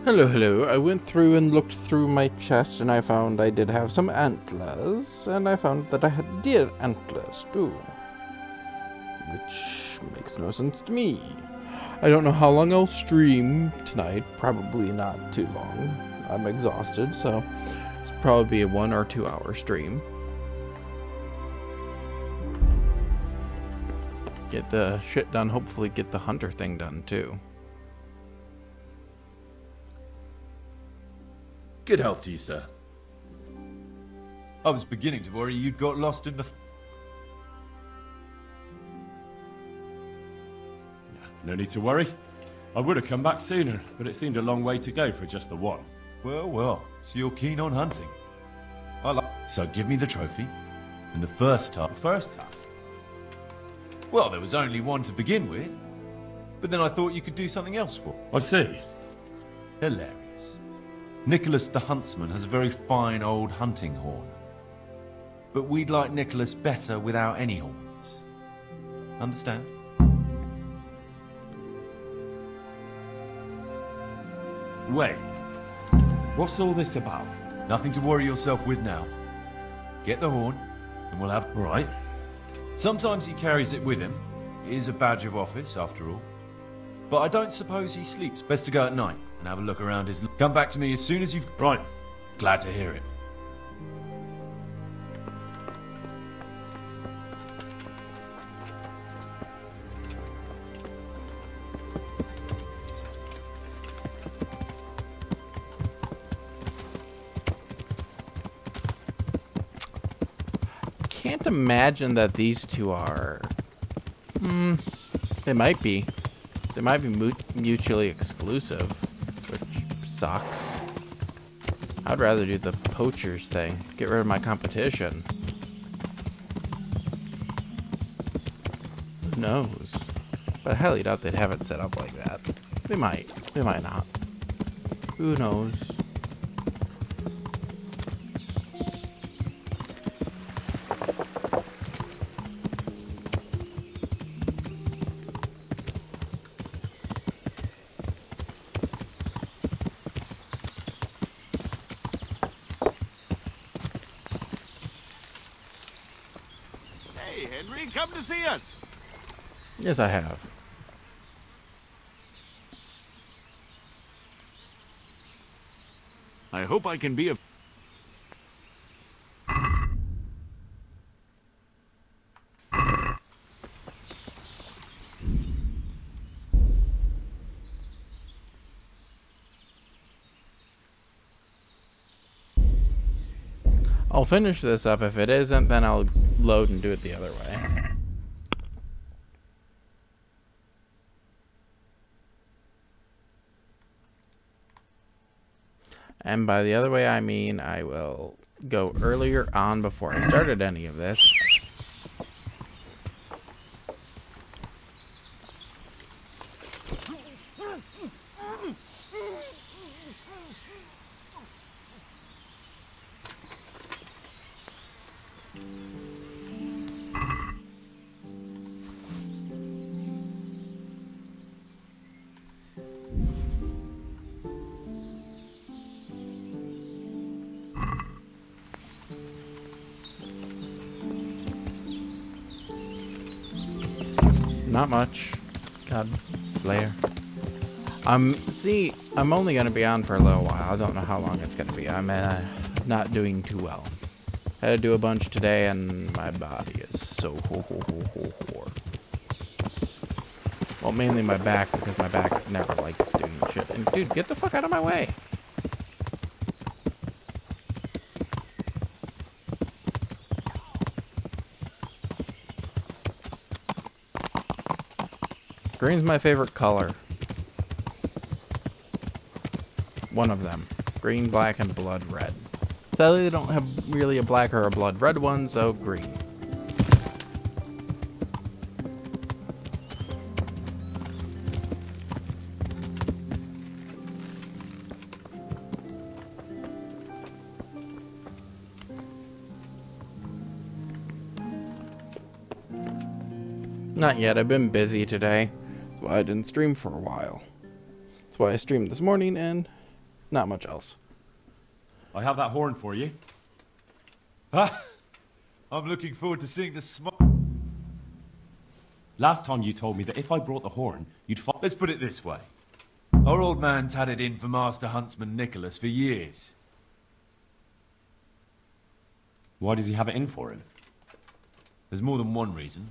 Hello, hello. I went through and looked through my chest and I found I did have some antlers, and I found that I had deer antlers too. Which makes no sense to me. I don't know how long I'll stream tonight. Probably not too long. I'm exhausted, so it's probably a 1 or 2 hour stream. Get the shit done, hopefully get the hunter thing done too. Good health to you, sir. I was beginning to worry you'd got lost in the... No need to worry. I would have come back sooner, but it seemed a long way to go for just the one. Well, so you're keen on hunting. So give me the trophy, and the first task... First task? Well, there was only one to begin with, but then I thought you could do something else for it. I see. Hilarious. Nicholas the Huntsman has a very fine old hunting horn. But we'd like Nicholas better without any horns. Understand? Wait. What's all this about? Nothing to worry yourself with now. Get the horn, and we'll have... Right. Sometimes he carries it with him. It is a badge of office, after all. But I don't suppose he sleeps. Best to go at night and have a look around his... Come back to me as soon as you've... Right. Glad to hear it. Can't imagine that these two are... They might be. They might be mutually exclusive, which sucks. I'd rather do the poachers thing. Get rid of my competition. Who knows? But I highly doubt they'd have it set up like that. They might. They might not. Who knows? Henry, come to see us. Yes, I have. I hope I can be of... I'll finish this up. If it isn't, then I'll load and do it the other way. And by the other way, I mean I will go earlier on before I started any of this. Not much. God, Slayer. See, I'm only gonna be on for a little while. I don't know how long it's gonna be. I'm not doing too well. Had to do a bunch today, and my body is so sore. Well, mainly my back, because my back never likes doing shit. And dude, get the fuck out of my way. Green's my favorite color. One of them. Green, black, and blood red. Sadly, they don't have really a black or a blood red one, so green. Not yet. I've been busy today. That's why I didn't stream for a while. That's why I streamed this morning and Not much else. I have that horn for you. Ah, I'm looking forward to seeing the smoke. Last time you told me that if I brought the horn, you'd find... Let's put it this way. Our old man's had it in for Master Huntsman Nicholas for years. Why does he have it in for him? There's more than one reason.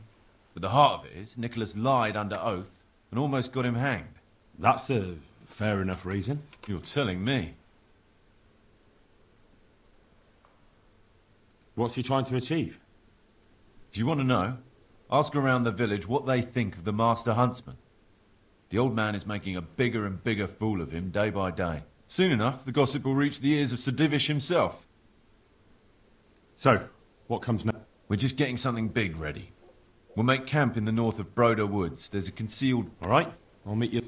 But the heart of it is, Nicholas lied under oath and almost got him hanged. That's a fair enough reason. You're telling me. What's he trying to achieve? If you want to know, ask around the village what they think of the Master Huntsman. The old man is making a bigger and bigger fool of him day by day. Soon enough, the gossip will reach the ears of Sir Divish himself. So, what comes next? We're just getting something big ready. We'll make camp in the north of Broder Woods. There's a concealed... All right, I'll meet you.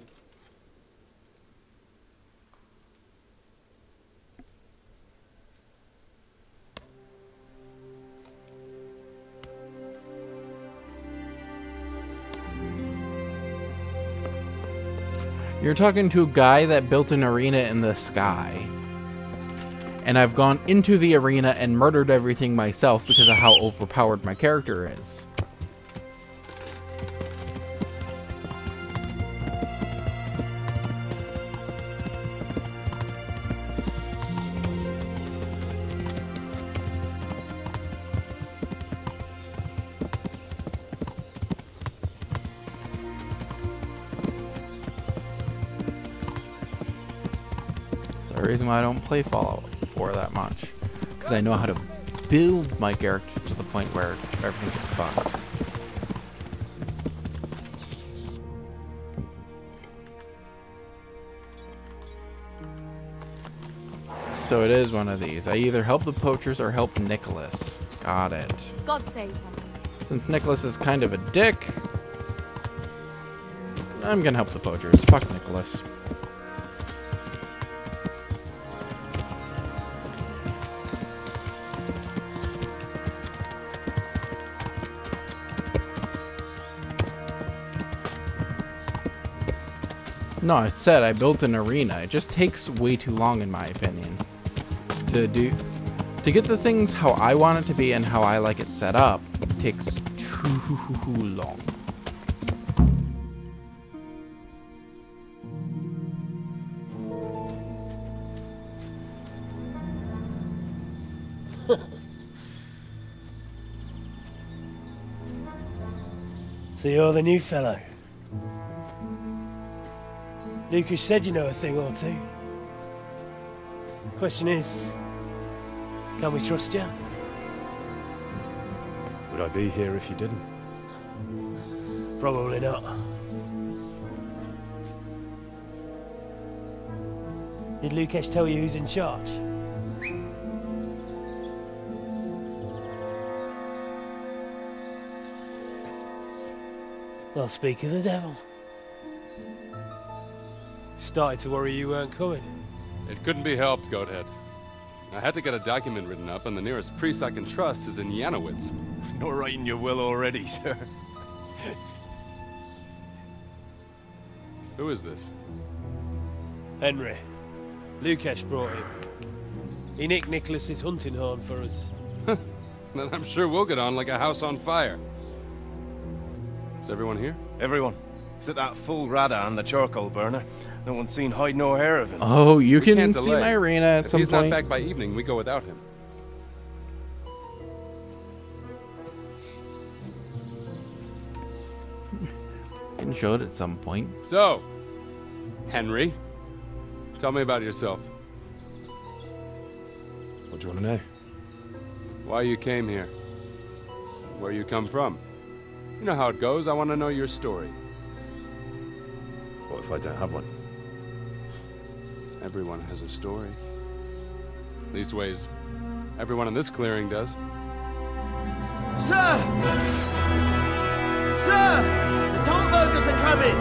You're talking to a guy that built an arena in the sky. And I've gone into the arena and murdered everything myself because of how overpowered my character is. The reason why I don't play Fallout 4 that much, because I know how to build my character to the point where everything gets fucked. So it is one of these. I either help the poachers or help Nicholas. Got it. God save him. Since Nicholas is kind of a dick, I'm gonna help the poachers. Fuck Nicholas. No, I said I built an arena. It just takes way too long, in my opinion, to get the things how I want it to be and how I like it set up. It takes too long. So you're the new fellow. Lucas said you know a thing or two. Question is, can we trust you? Would I be here if you didn't? Probably not. Did Lucas tell you who's in charge? Well, speak of the devil. Started to worry you weren't coming. It couldn't be helped, Goathead. I had to get a document written up, and the nearest priest I can trust is in Janowitz. Not writing your will already, sir. Who is this? Henry. Lucas brought him. He nicked Nicholas's hunting horn for us. Then I'm sure we'll get on like a house on fire. Is everyone here? Everyone. Except that fool Rada and the charcoal burner. No one's seen hide nor hair of him. Oh, you We can can't see delay. my arena at If some he's point. not back by evening, we go without him. Can show it at some point. So, Henry, tell me about yourself. What do you want to know? Why you came here. Where you come from. You know how it goes. I want to know your story. What if I don't have one? Everyone has a story. Leastways, everyone in this clearing does. Sir! Sir! The Tomburgers are coming!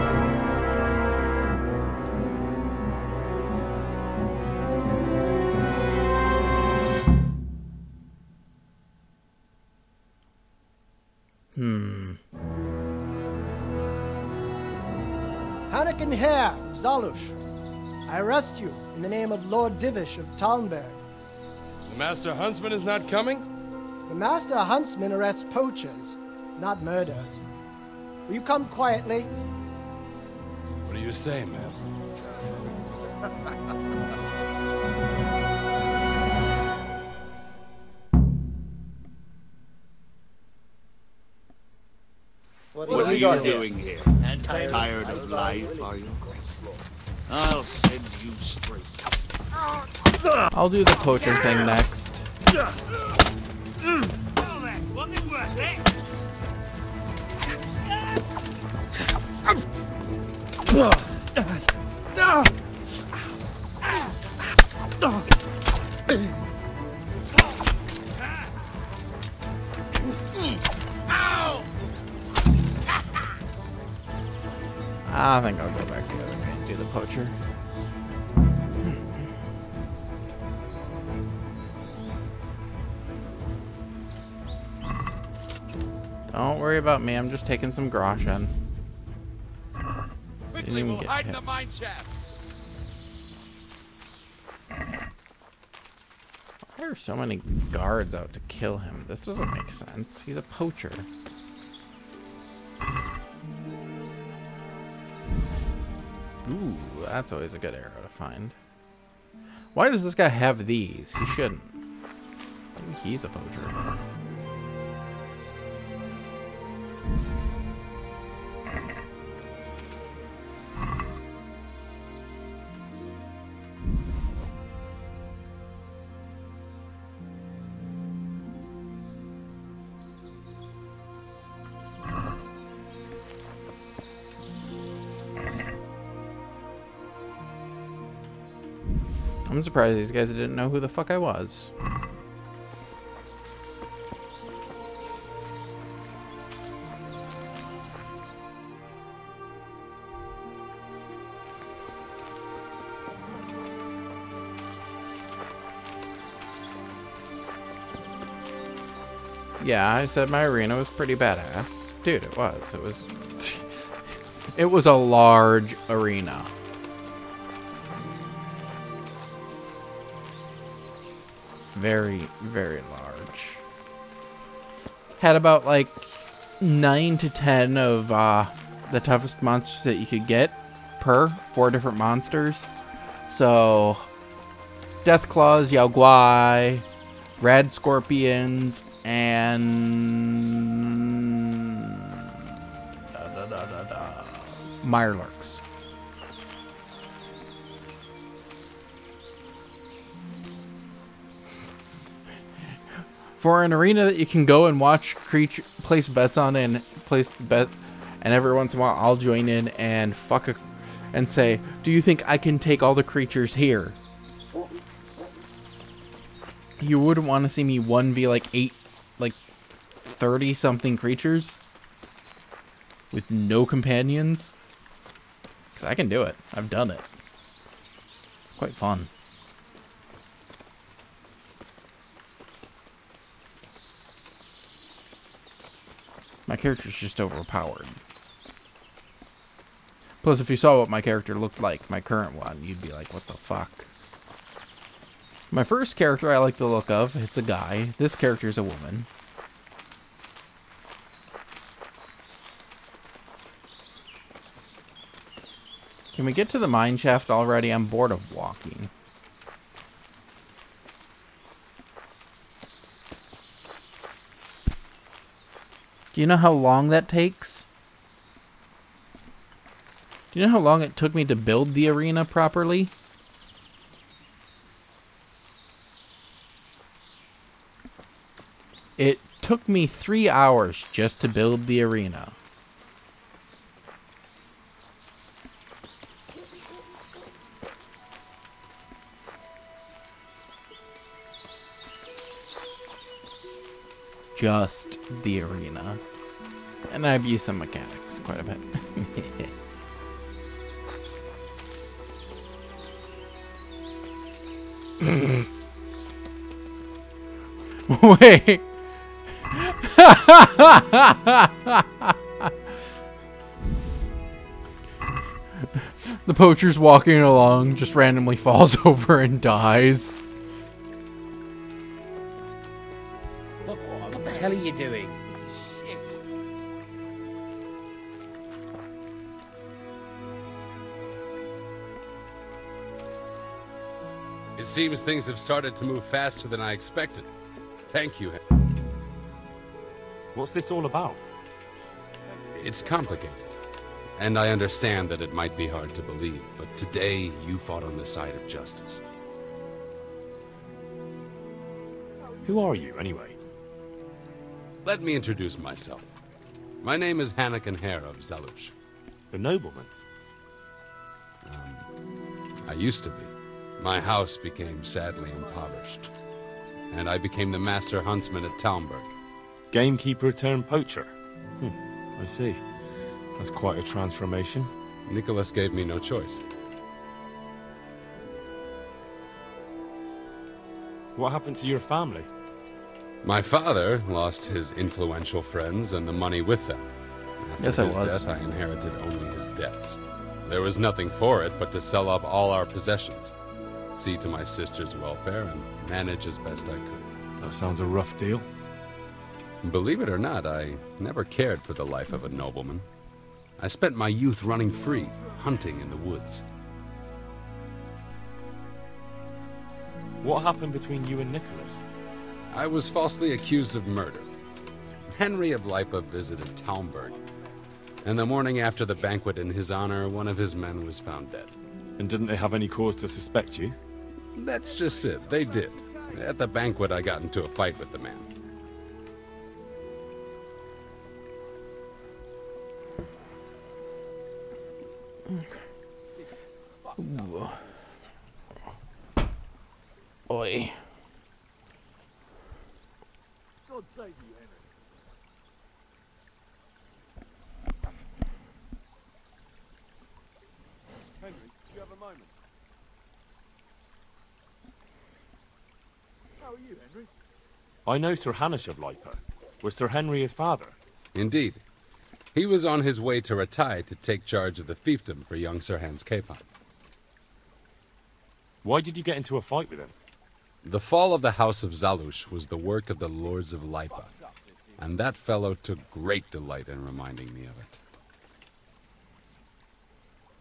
Hanakin her, Zalush. I arrest you in the name of Lord Divish of Talmberg. The Master Huntsman is not coming? The Master Huntsman arrests poachers, not murderers. Will you come quietly? What do you say, man? What are you doing here? Tired of life, are you? I'll send you straight. I'll do the poacher thing next. Was it worth it? I think I'll go back the other way and do the poacher. Don't worry about me, I'm just taking some Groshen. Quickly, we'll hide in the mine shaft. Why are so many guards out to kill him? This doesn't make sense. He's a poacher. Ooh, that's always a good arrow to find. Why does this guy have these? He shouldn't. Maybe he's a poacher. I'm surprised these guys didn't know who the fuck I was. Yeah, I said my arena was pretty badass. Dude, it was. It was... It was a large arena. Very, very large. Had about like 9 to 10 of the toughest monsters that you could get per 4 different monsters. So, Death Claws, Yao Guai, Rad Scorpions, and Mirelurks. For an arena that you can go and watch place bets on and place the bet, and every once in a while I'll join in and and say, do you think I can take all the creatures here? You wouldn't want to see me 1v like 30 something creatures with no companions, because I can do it. I've done it. It's quite fun. My character's just overpowered. Plus, if you saw what my character looked like, my current one, you'd be like, what the fuck? My first character I like the look of. It's a guy. This character's a woman. Can we get to the mine shaft already? I'm bored of walking. Do you know how long that takes? Do you know how long it took me to build the arena properly? It took me 3 hours just to build the arena. Just the arena. And I've used some mechanics quite a bit. Wait. The poacher's walking along, just randomly falls over and dies. What the hell are you doing? It seems things have started to move faster than I expected. Thank you. What's this all about? It's complicated. And I understand that it might be hard to believe, but today you fought on the side of justice. Who are you, anyway? Let me introduce myself. My name is Hanakin Hare of Zalush. The nobleman? I used to be. My house became sadly impoverished. And I became the master huntsman at Talmberg. Gamekeeper turned poacher? I see. That's quite a transformation. Nicholas gave me no choice. What happened to your family? My father lost his influential friends and the money with them. After Yes, I his was. death, I inherited only his debts. There was nothing for it but to sell up all our possessions, see to my sister's welfare, and manage as best I could. That sounds a rough deal. Believe it or not, I never cared for the life of a nobleman. I spent my youth running free, hunting in the woods. What happened between you and Nicholas? I was falsely accused of murder. Henry of Lipa visited Talmberg, and the morning after the banquet in his honor, one of his men was found dead. And didn't they have any cause to suspect you? That's just it, they did. At the banquet, I got into a fight with the man. Oi. God save you, Henry. Henry, do you have a moment? How are you, Henry? I know Sir Hanish of Lipa. Was Sir Henry his father? Indeed. He was on his way to Ratai to take charge of the fiefdom for young Sir Hans Capon. Why did you get into a fight with him? The fall of the House of Zalush was the work of the Lords of Lipa, and that fellow took great delight in reminding me of it.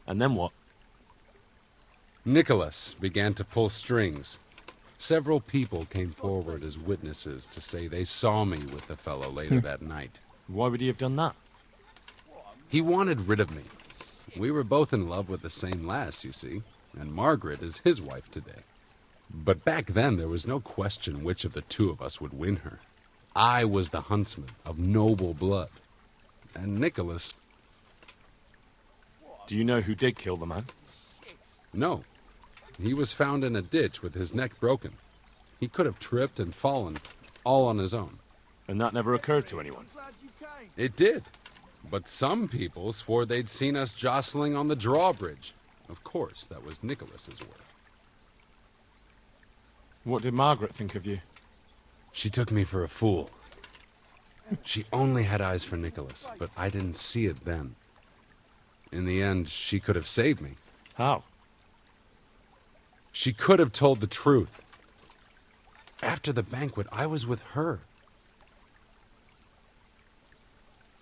And then what? Nicholas began to pull strings. Several people came forward as witnesses to say they saw me with the fellow later that night. Why would he have done that? He wanted rid of me. We were both in love with the same lass, you see, and Margaret is his wife today. But back then, there was no question which of the two of us would win her. I was the huntsman of noble blood, and Nicholas... Do you know who did kill the man? No. He was found in a ditch with his neck broken. He could have tripped and fallen, all on his own. And that never occurred to anyone? It did. But some people swore they'd seen us jostling on the drawbridge. Of course, that was Nicholas's work. What did Margaret think of you? She took me for a fool. She only had eyes for Nicholas, but I didn't see it then. In the end, she could have saved me. How? She could have told the truth. After the banquet, I was with her.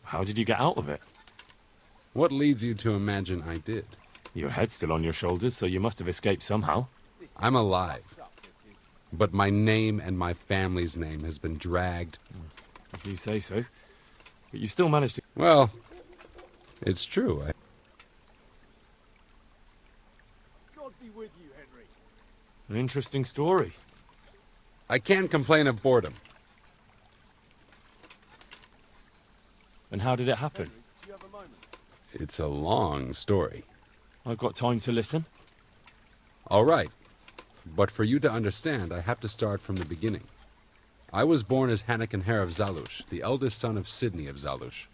How did you get out of it? What leads you to imagine I did? Your head's still on your shoulders, so you must have escaped somehow. I'm alive. But my name and my family's name has been dragged. If you say so. But you still managed to... Well, it's true. God be with you, Henry. An interesting story. I can't complain of boredom. And how did it happen? Do you have a moment? It's a long story. I've got time to listen. All right. But for you to understand, I have to start from the beginning. I was born as Hanakin Hare of Zalush, the eldest son of Sidney of Zalush.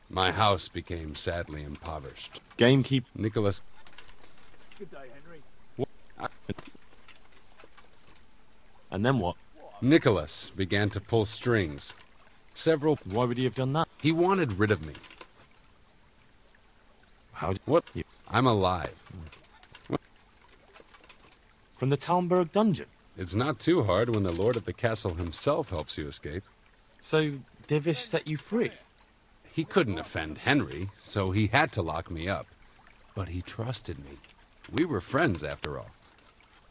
My house became sadly impoverished. Gamekeep... Nicholas... Good day, Henry. And then what? Nicholas began to pull strings. Several... Why would he have done that? He wanted rid of me. How... What? I'm alive. From the Talmberg dungeon? It's not too hard when the lord of the castle himself helps you escape. So, Divish set you free? He couldn't offend Henry, so he had to lock me up. But he trusted me. We were friends, after all.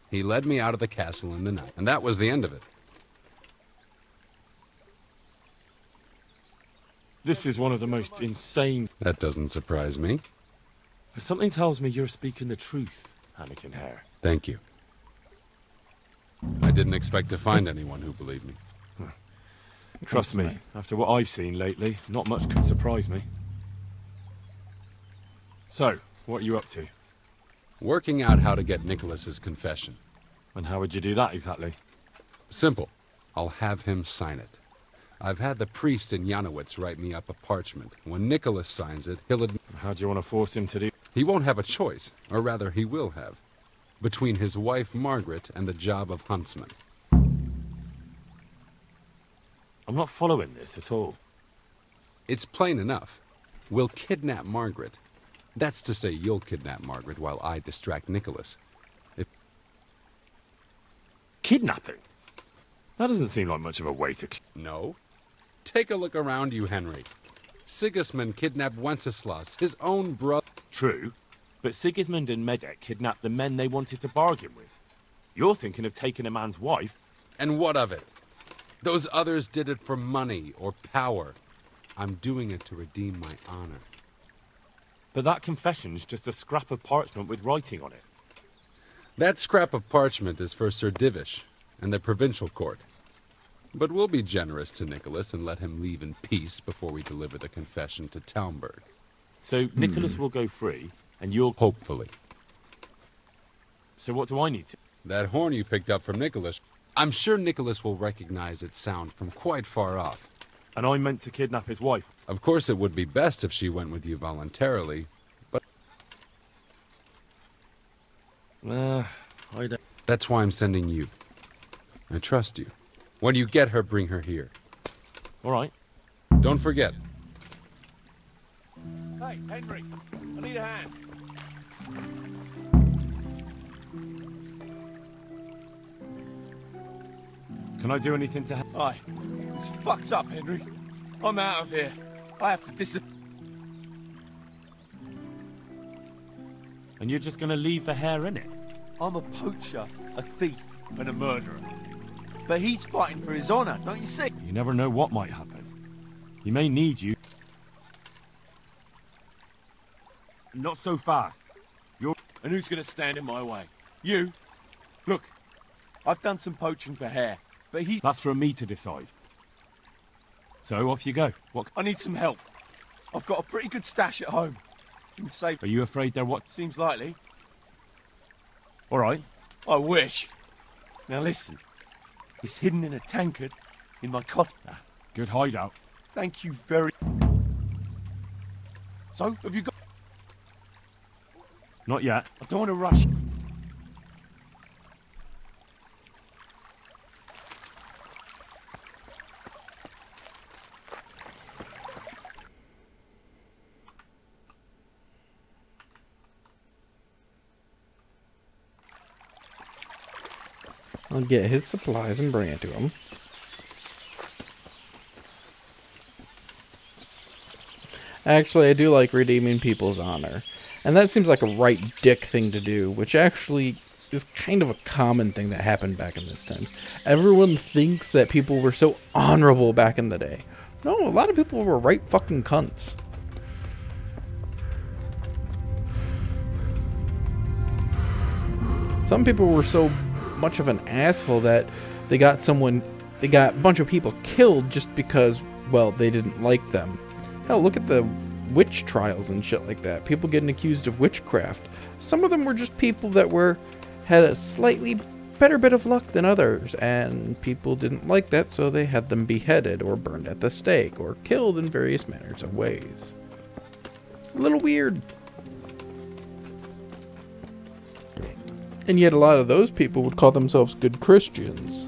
He led me out of the castle in the night, and that was the end of it. This is one of the most insane... That doesn't surprise me. But something tells me you're speaking the truth, Anakin Hare. Thank you. I didn't expect to find anyone who believed me. Trust me, after what I've seen lately, not much can surprise me. So, what are you up to? Working out how to get Nicholas's confession. And how would you do that exactly? Simple. I'll have him sign it. I've had the priest in Janowitz write me up a parchment. When Nicholas signs it, he'll admit... How do you want to force him to do... He won't have a choice, or rather he will have, between his wife Margaret and the job of huntsman. I'm not following this at all. It's plain enough. We'll kidnap Margaret. That's to say you'll kidnap Margaret while I distract Nicholas. Kidnapping? That doesn't seem like much of a way to... No. Take a look around you, Henry. Sigismund kidnapped Wenceslas, his own brother. True, but Sigismund and Medek kidnapped the men they wanted to bargain with. You're thinking of taking a man's wife. And what of it? Those others did it for money or power. I'm doing it to redeem my honor. But that confession's just a scrap of parchment with writing on it. That scrap of parchment is for Sir Divish and the provincial court. But we'll be generous to Nicholas and let him leave in peace before we deliver the confession to Talmberg. So Nicholas will go free, and you'll... Hopefully. So what do I need to... That horn you picked up from Nicholas, I'm sure Nicholas will recognize its sound from quite far off. And I meant to kidnap his wife. Of course it would be best if she went with you voluntarily, but... I don't... That's why I'm sending you. I trust you. When you get her, bring her here. All right. Don't forget. Hey, Henry, I need a hand. Can I do anything to help? Aye, it's fucked up, Henry. I'm out of here. I have to disappear. And you're just gonna leave the hair in it? I'm a poacher, a thief, and a murderer. But he's fighting for his honor, don't you see? You never know what might happen. He may need you. Not so fast. And who's gonna stand in my way? You? Look, I've done some poaching for hair, but he's... That's for me to decide. So off you go. What? I need some help. I've got a pretty good stash at home. You can save... Are you afraid they're what? Seems likely. All right. I wish. Now listen. It's hidden in a tankard in my coffin. Good hideout. Thank you very... So, have you got... Not yet. I don't want to rush. I'll get his supplies and bring it to him. Actually, I do like redeeming people's honor. And that seems like a right dick thing to do, which actually is kind of a common thing that happened back in those times. Everyone thinks that people were so honorable back in the day. No, a lot of people were right fucking cunts. Some people were so much of an asshole that they got a bunch of people killed just because, well, they didn't like them. Hell, look at the witch trials and shit like that. People getting accused of witchcraft. Some of them were just people that had a slightly better bit of luck than others, and people didn't like that, so they had them beheaded or burned at the stake or killed in various manners of ways. A little weird. And yet a lot of those people would call themselves good Christians.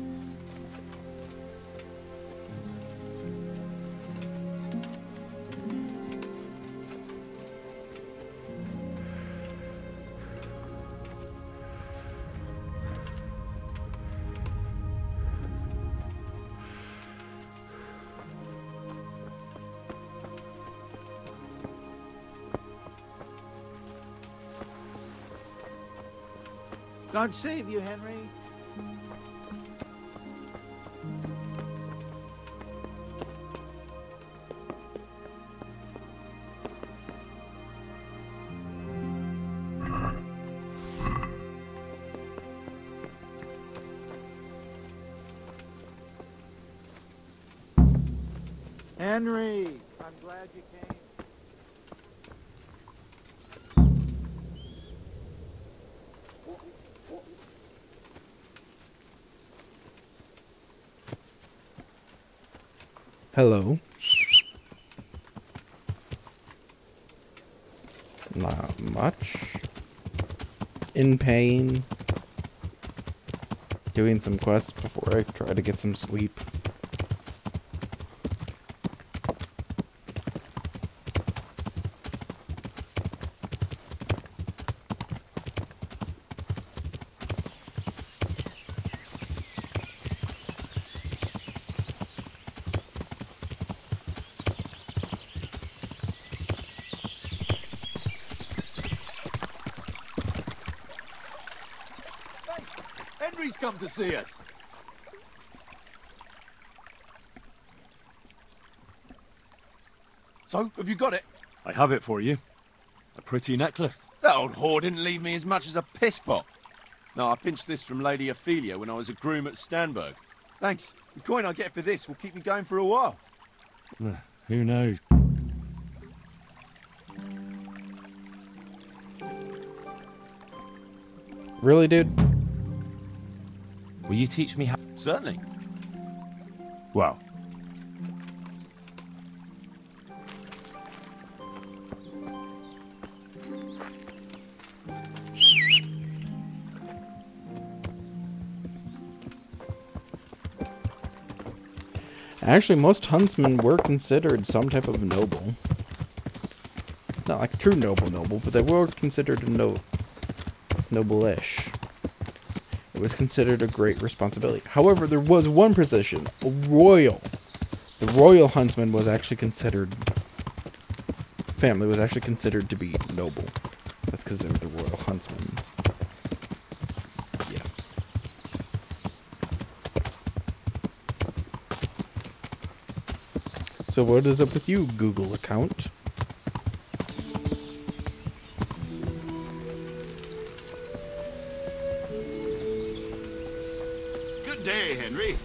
God save you, Henry. Henry, I'm glad you came. Hello. Not much. In pain. Doing some quests before I try to get some sleep. Henry's come to see us. So, have you got it? I have it for you. A pretty necklace. That old whore didn't leave me as much as a piss pot. No, I pinched this from Lady Ophelia when I was a groom at Stanberg. Thanks. The coin I get for this will keep me going for a while. Who knows? Really, dude? Will you teach me how? Certainly. Well. Actually, most huntsmen were considered some type of noble. Not like true noble, but they were considered a noble-ish. It was considered a great responsibility. However, there was one position, a royal. The royal huntsman was actually considered... family was actually considered to be noble. That's because they were the royal huntsmen. Yeah. So what is up with you, Google account? Good day, Henry.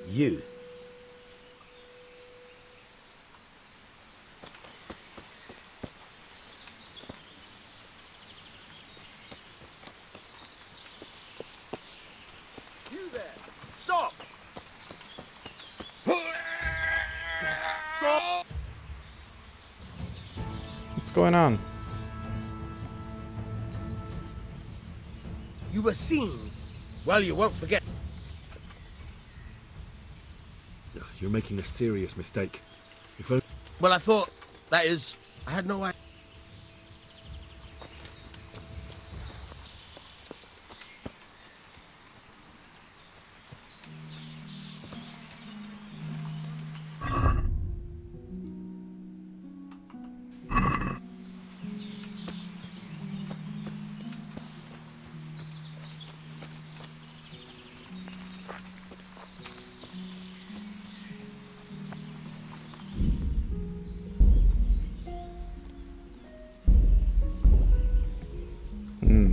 You. You there! Stop! Stop! What's going on? You were seen. Well, you won't forget. You're making a serious mistake. If I... Well, I thought, that is, I had no idea.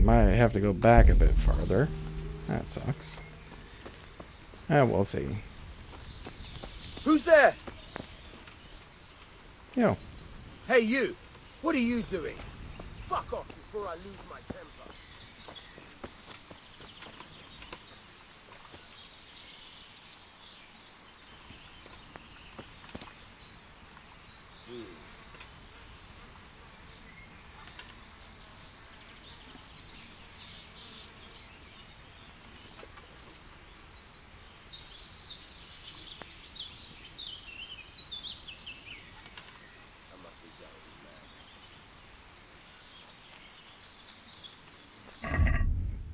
Might have to go back a bit farther. That sucks. We'll see. Who's there? Yo. Hey, you. What are you doing? Fuck off before I lose my temper.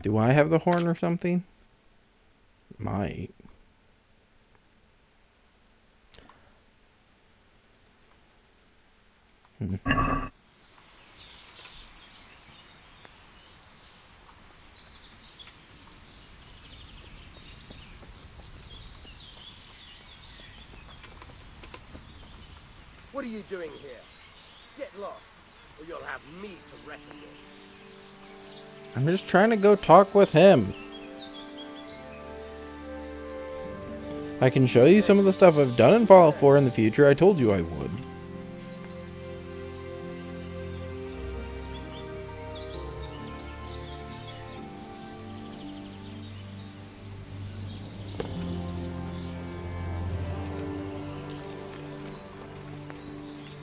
Do I have the horn or something? Might. What are you doing here? Get lost, or you'll have me to reckon with. I'm just trying to go talk with him. I can show you some of the stuff I've done in Fallout 4 in the future. I told you I would.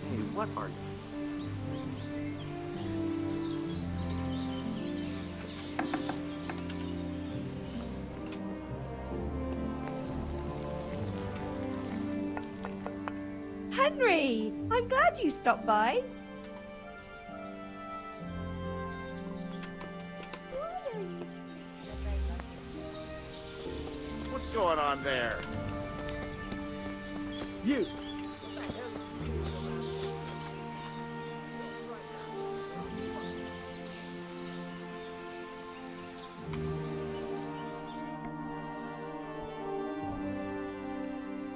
Hey, what are you? Henry! I'm glad you stopped by. What's going on there? You!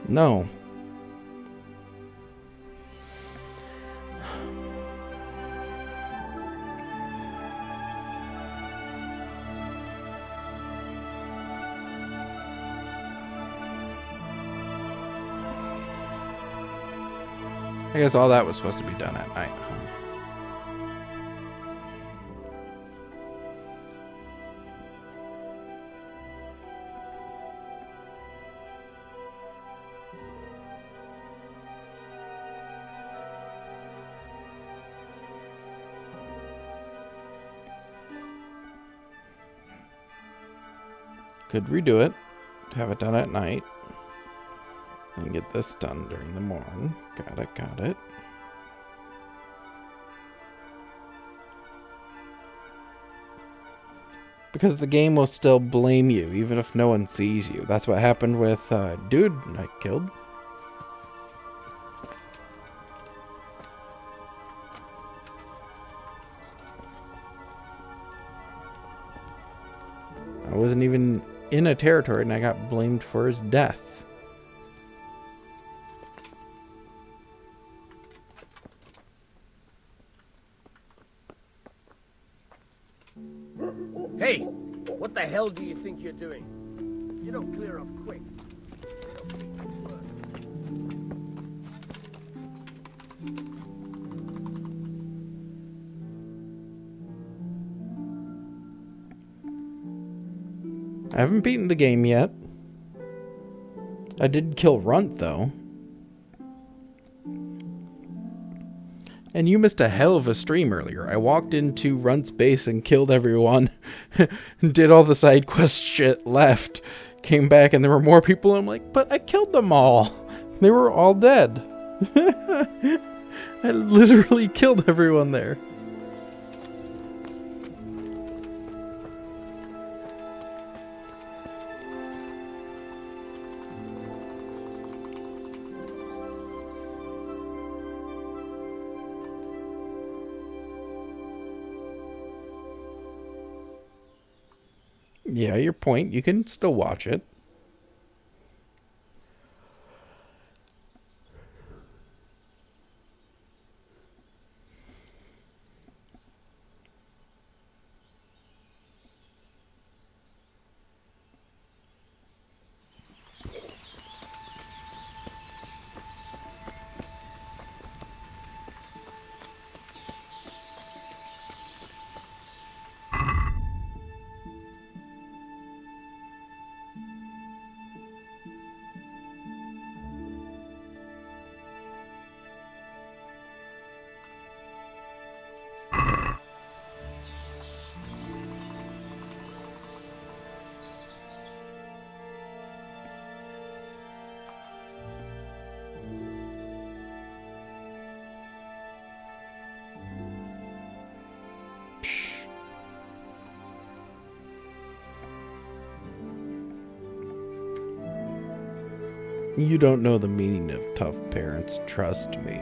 No. I guess all that was supposed to be done at night, huh? Could redo it, have it done at night, and get this done during the morning. Got it, got it. Because the game will still blame you, even if no one sees you. That's what happened with dude I killed. I wasn't even in a territory and I got blamed for his death. Hey! What the hell do you think you're doing? You don't clear up quick. I haven't beaten the game yet. I did kill Runt, though. And you missed a hell of a stream earlier. I walked into Runt's base and killed everyone. Did all the side quest shit, left. Came back and there were more people. I'm like, but I killed them all. They were all dead. I literally killed everyone there. Yeah, your point. You can still watch it. You don't know the meaning of tough parents, trust me.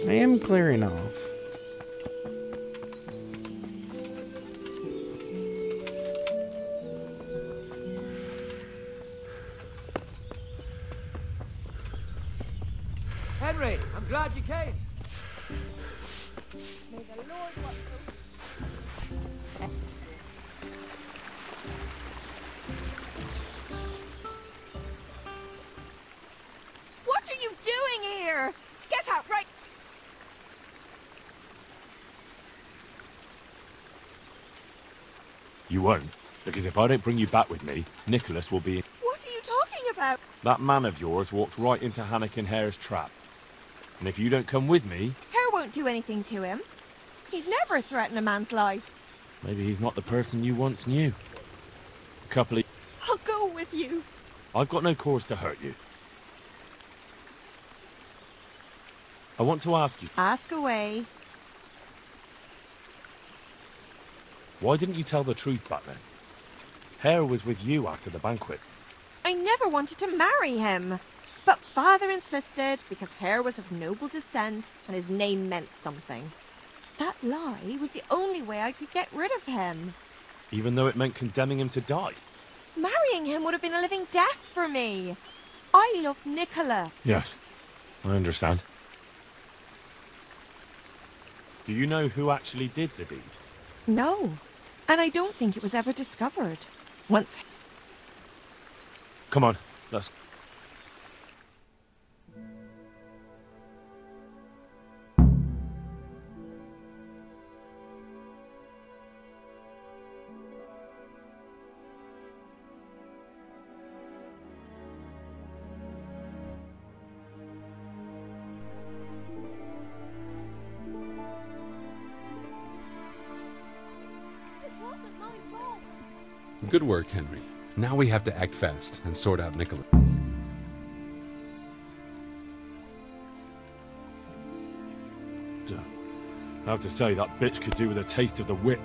I am clearing off. Henry, I'm glad you came. May the Lord watch over. What are you doing here? Get out right. You won't, because if I don't bring you back with me, Nicholas will be... What are you talking about? That man of yours walked right into Hannikin Hare's trap. And if you don't come with me... Hare won't do anything to him. He'd never threaten a man's life. Maybe he's not the person you once knew. A couple of... I'll go with you. I've got no cause to hurt you. I want to ask you, Ask away. why didn't you tell the truth back then? Hare was with you after the banquet. I never wanted to marry him. But father insisted because Hare was of noble descent and his name meant something. That lie was the only way I could get rid of him. Even though it meant condemning him to die. Marrying him would have been a living death for me. I loved Nicola. Yes, I understand. Do you know who actually did the deed? No, and I don't think it was ever discovered. Once... Come on, let's... Good work, Henry. Now we have to act fast and sort out Nicholas. I have to say, that bitch could do with a taste of the whip.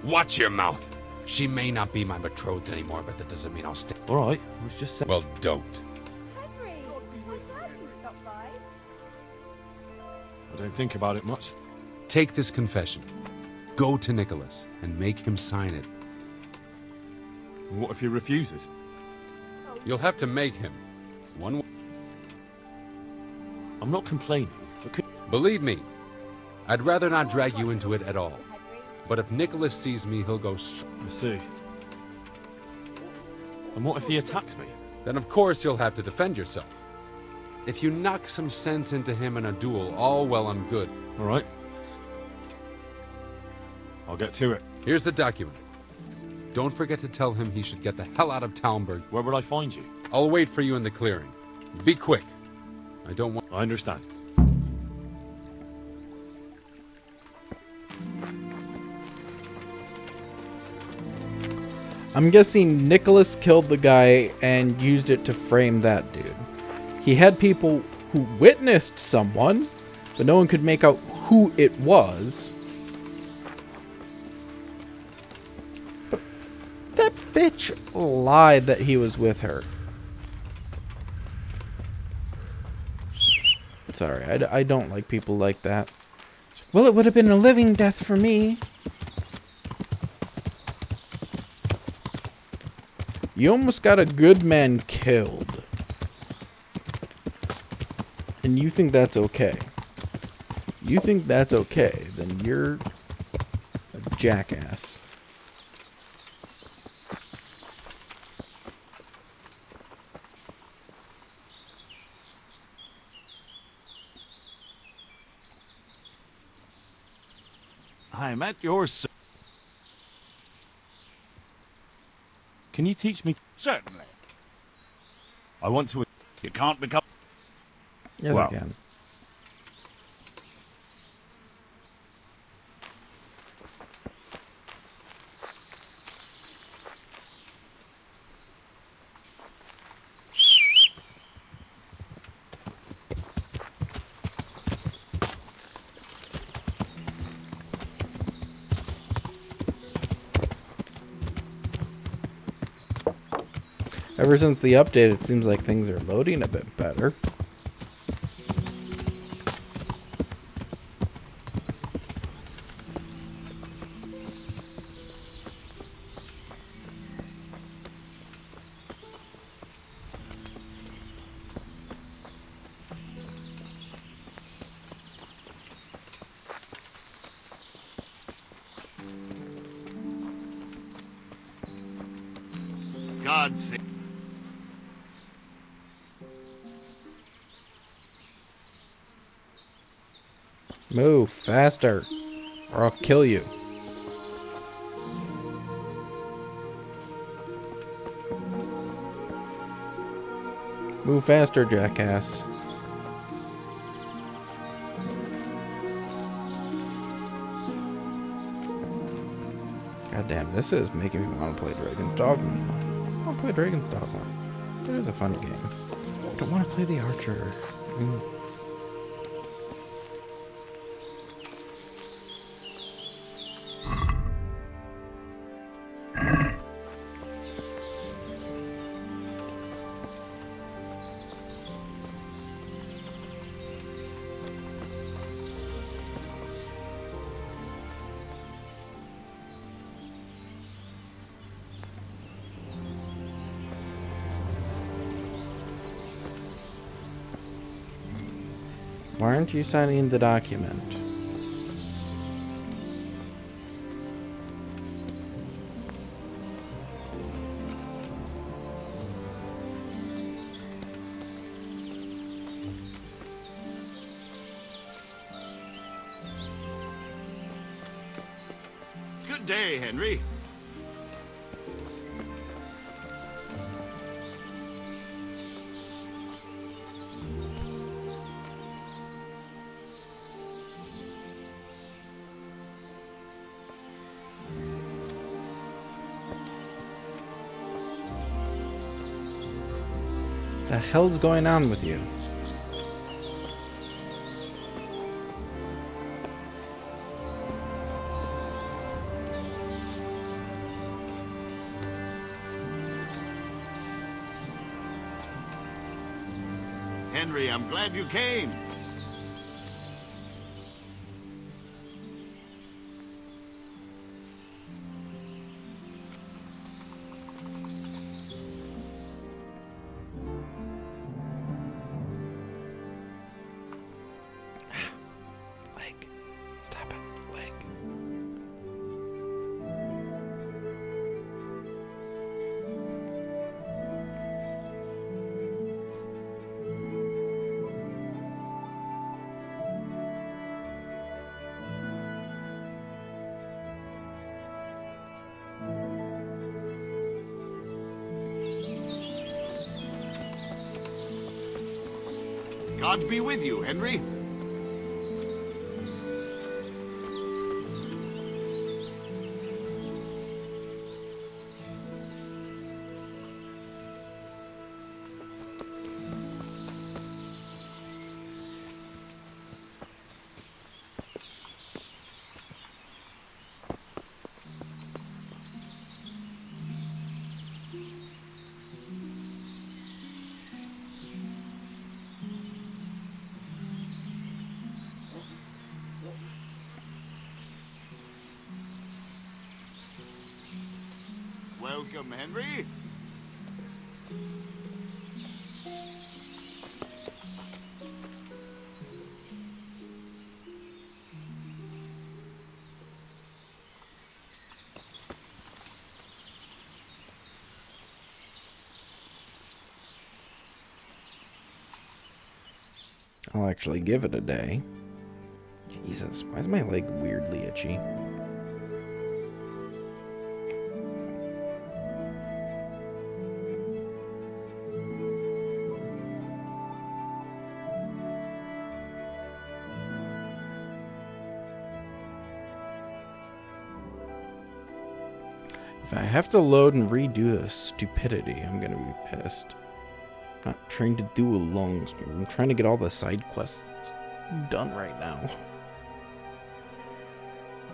Watch your mouth! She may not be my betrothed anymore, but that doesn't mean I'll stay. All right, I was just saying... Well, don't. Henry, I'm glad you stopped by. I don't think about it much. Take this confession. Go to Nicholas and make him sign it. And what if he refuses? You'll have to make him. One. I'm not complaining, but could... Believe me, I'd rather not drag you into it at all. But if Nicholas sees me, he'll go I see. And what if he attacks me? Then of course you'll have to defend yourself. If you knock some sense into him in a duel, all well and good. All right. I'll get to it. Here's the document. Don't forget to tell him he should get the hell out of Talmberg. Where would I find you? I'll wait for you in the clearing. Be quick. I don't want... I understand. I'm guessing Nicholas killed the guy and used it to frame that dude. He had people who witnessed someone, but no one could make out who it was. But that bitch lied that he was with her. Sorry, I don't like people like that. Well, it would have been a living death for me. You almost got a good man killed. And you think that's okay. You think that's okay, then you're a jackass. I'm at your Can you teach me? Certainly. I want to... You can't become... Yes, Wow. I can. Ever since the update, it seems like things are loading a bit better. God's sake. Move faster, or I'll kill you. Move faster, jackass. God damn, this is making me want to play Dragon's Dogma. I want to play Dragon's Dogma. It is a fun game. I don't want to play the Archer. Why aren't you signing the document? Good day, Henry. The hell's going on with you? Henry, I'm glad you came. Leg. Stop it. Leg. God be with you, Henry. welcome, Henry. I'll actually give it a day. Jesus, why is my leg weirdly itchy? If I have to load and redo this stupidity, I'm gonna be pissed. I'm not trying to do a long stream. I'm trying to get all the side quests done right now.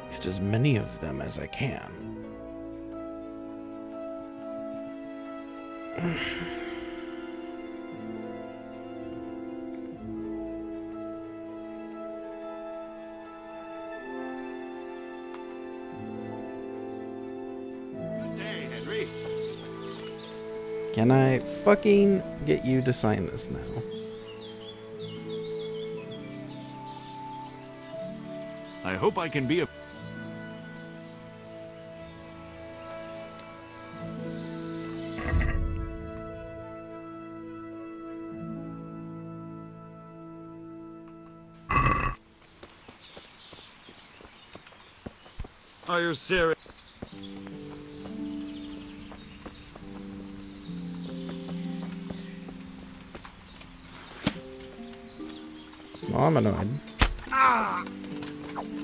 At least as many of them as I can. Good day, Henry. Can I fucking get you to sign this now? I hope I can be a... Are you serious? Well, I'm annoyed. Ah!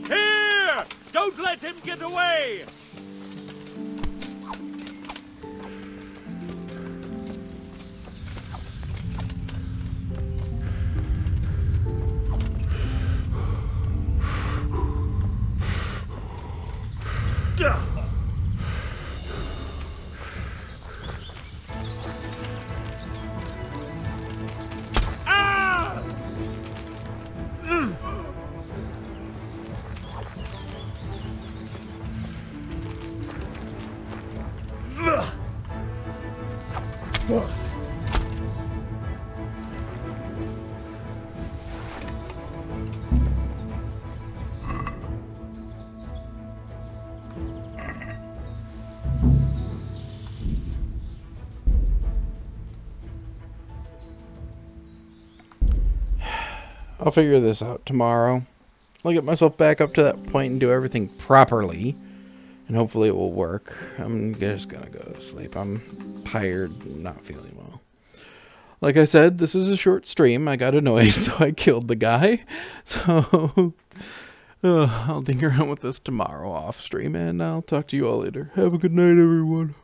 Here! Don't let him get away! Ah! I'll figure this out tomorrow. I'll get myself back up to that point and do everything properly. And hopefully it will work. I'm just gonna go to sleep. I'm tired and not feeling well. Like I said, this is a short stream. I got annoyed, so I killed the guy. So, I'll ding around with this tomorrow off stream, and I'll talk to you all later. Have a good night, everyone.